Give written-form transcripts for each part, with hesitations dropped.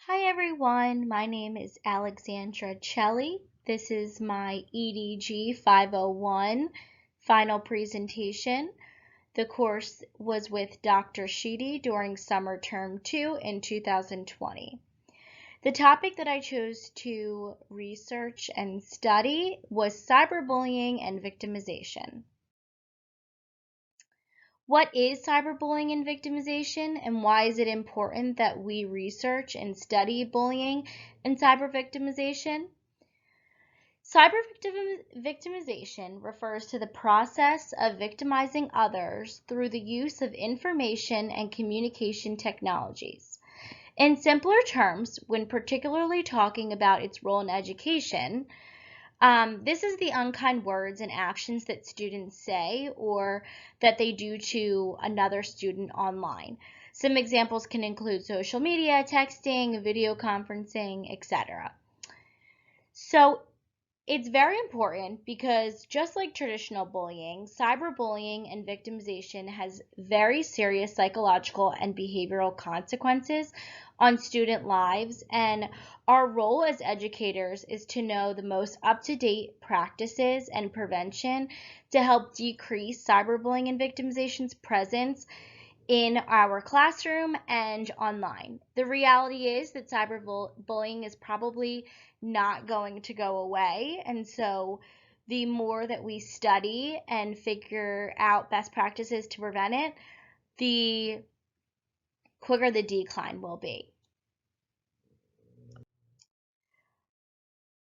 Hi everyone, my name is Alexandra Celli. This is my EDG 501 final presentation. The course was with Dr. Sheedy during summer term 2 in 2020. The topic that I chose to research and study was cyberbullying and victimization. What is cyberbullying and victimization, and why is it important that we research and study bullying and cyber victimization? Cyber victimization refers to the process of victimizing others through the use of information and communication technologies. In simpler terms, when particularly talking about its role in education, this is the unkind words and actions that students say or that they do to another student online. Some examples can include social media, texting, video conferencing, etc. So it's very important because just like traditional bullying, cyberbullying and victimization has very serious psychological and behavioral consequences on student lives, and our role as educators is to know the most up-to-date practices and prevention to help decrease cyberbullying and victimization's presence in our classroom and online. The reality is that cyberbullying is probably not going to go away, and so the more that we study and figure out best practices to prevent it, the quicker the decline will be.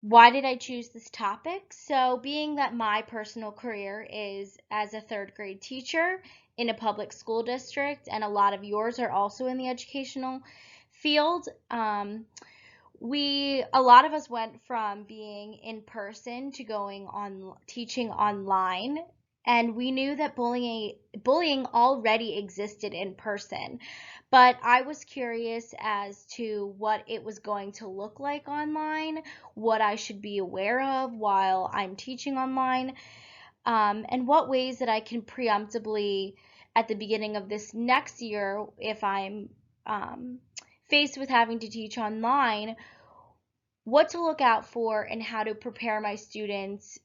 Why did I choose this topic? So, being that my personal career is as a third grade teacher in a public school district, and a lot of yours are also in the educational field, a lot of us went from being in person to going on teaching online, and we knew that bullying already existed in person. But I was curious as to what it was going to look like online, what I should be aware of while I'm teaching online, and what ways that I can preemptively, at the beginning of this next year, if I'm faced with having to teach online, what to look out for and how to prepare my students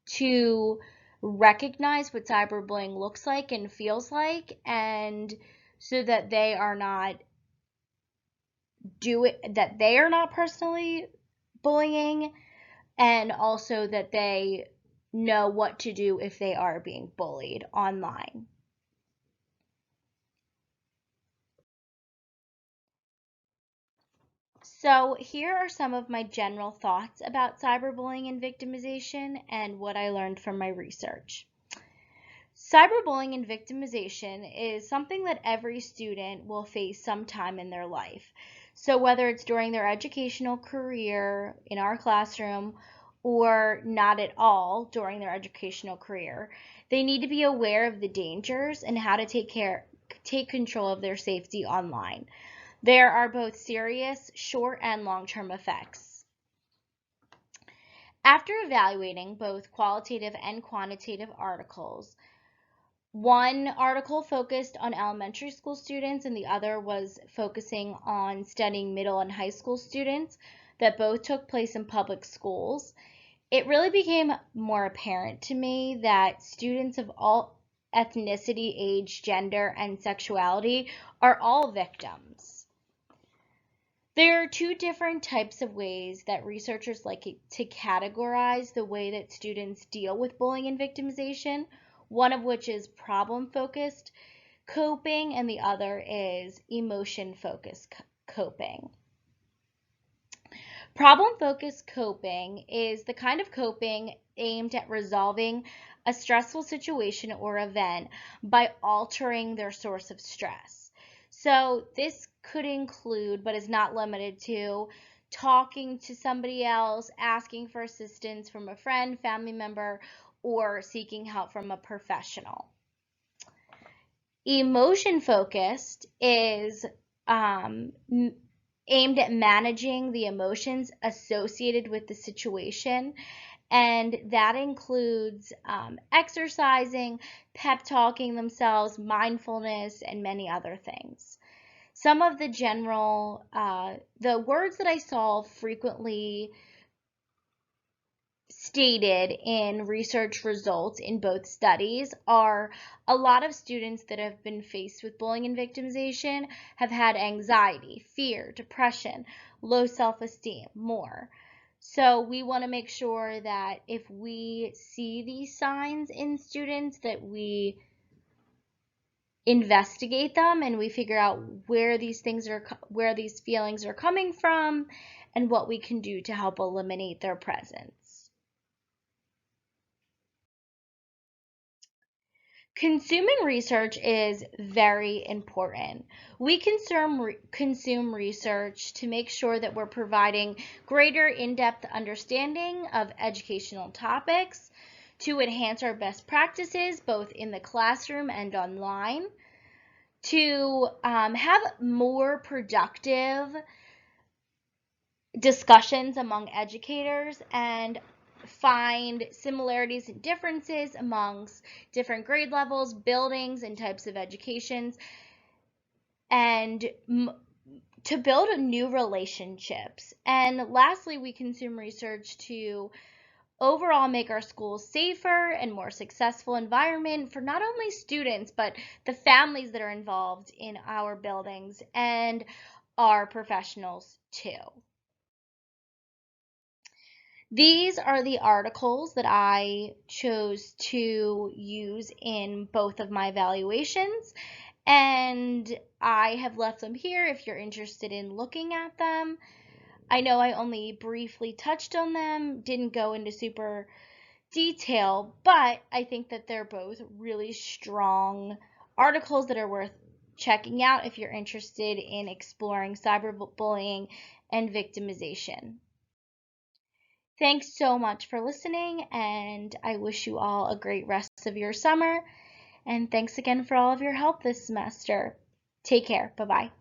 to recognize what cyberbullying looks like and feels like, and so that they are not personally bullying, and also that they know what to do if they are being bullied online. So here are some of my general thoughts about cyberbullying and victimization and what I learned from my research. Cyberbullying and victimization is something that every student will face sometime in their life. So whether it's during their educational career in our classroom or not at all during their educational career, they need to be aware of the dangers and how to take control of their safety online. There are both serious short and long-term effects. After evaluating both qualitative and quantitative articles, one article focused on elementary school students and the other was focusing on studying middle and high school students that both took place in public schools. It really became more apparent to me that students of all ethnicity, age, gender, and sexuality are all victims. There are two different types of ways that researchers like to categorize the way that students deal with bullying and victimization, one of which is problem-focused coping and the other is emotion-focused coping. Problem-focused coping is the kind of coping aimed at resolving a stressful situation or event by altering their source of stress. So this could include, but is not limited to, talking to somebody else, asking for assistance from a friend, family member, or seeking help from a professional. Emotion focused is aimed at managing the emotions associated with the situation, and that includes exercising, pep talking themselves, mindfulness, and many other things. some of the general, the words that I saw frequently stated in research results in both studies are a lot of students that have been faced with bullying and victimization have had anxiety, fear, depression, low self-esteem, more. So we want to make sure that if we see these signs in students that we investigate them and we figure out where these feelings are coming from and what we can do to help eliminate their presence. Consuming research is very important. We consume research to make sure that we're providing greater in-depth understanding of educational topics, to enhance our best practices both in the classroom and online, to have more productive discussions among educators and find similarities and differences amongst different grade levels, buildings, and types of educations, and to build new relationships. And lastly, we consume research to overall make our schools safer and more successful environment for not only students, but the families that are involved in our buildings and our professionals too. These are the articles that I chose to use in both of my evaluations, and I have left them here if you're interested in looking at them. I know I only briefly touched on them, didn't go into super detail, but I think that they're both really strong articles that are worth checking out if you're interested in exploring cyberbullying and victimization. Thanks so much for listening, and I wish you all a great rest of your summer. And thanks again for all of your help this semester. Take care. Bye-bye.